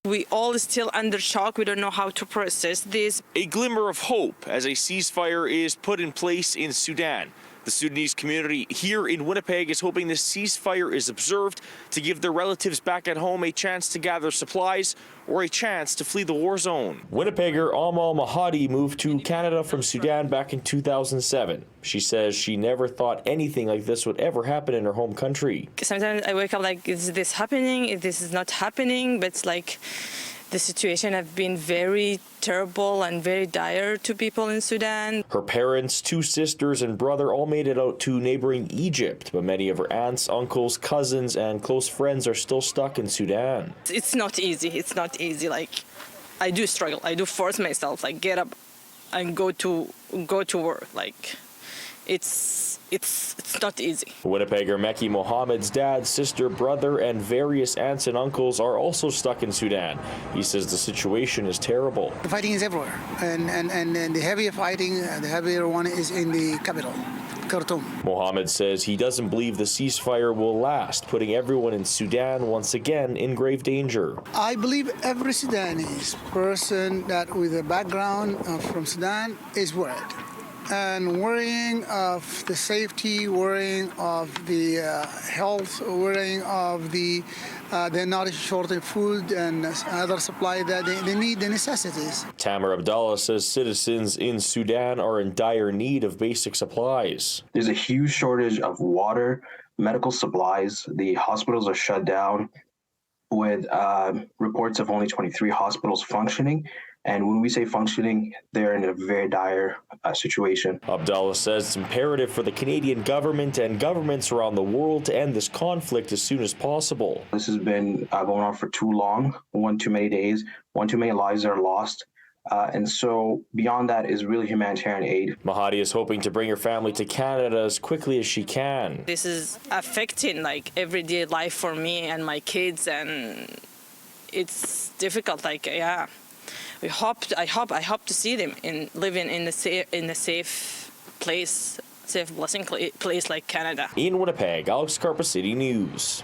We all still under shock. We don't know how to process this. A glimmer of hope as a ceasefire is put in place in Sudan. The Sudanese community here in Winnipeg is hoping this ceasefire is observed to give their relatives back at home a chance to gather supplies or a chance to flee the war zone. Winnipegger Amal Mahadi moved to Canada from Sudan back in 2007. She says she never thought anything like this would ever happen in her home country. Sometimes I wake up like, is this happening? This is not happening, but it's like the situation has been very terrible and very dire to people in Sudan. Her parents, two sisters, and brother all made it out to neighboring Egypt, but many of her aunts, uncles, cousins, and close friends are still stuck in Sudan. It's not easy. It's not easy. Like, I do struggle. I do force myself, like, get up and go to work. Like, it's not easy. Winnipegger Meki Mohammed's dad, sister, brother, and various aunts and uncles are also stuck in Sudan. He says the situation is terrible. The fighting is everywhere, and the heavier fighting, the heavier one is in the capital, Khartoum. Mohammed says he doesn't believe the ceasefire will last, putting everyone in Sudan once again in grave danger. I believe every Sudanese person that with a background from Sudan is worried. And worrying of the safety, worrying of the health, worrying of they're not short of food and other supply that they need, the necessities. Tamer Abdallah says citizens in Sudan are in dire need of basic supplies. There's a huge shortage of water, medical supplies. The hospitals are shut down with reports of only 23 hospitals functioning. And when we say functioning, they're in a very dire situation. Abdallah says it's imperative for the Canadian government and governments around the world to end this conflict as soon as possible. This has been going on for too long, one too many days, one too many lives are lost. And so beyond that is really humanitarian aid. Mahadi is hoping to bring her family to Canada as quickly as she can. This is affecting like everyday life for me and my kids, and it's difficult. Like, yeah. I hope to see them living in a safe place, safe blessing place like Canada. In Winnipeg, Karpa City News.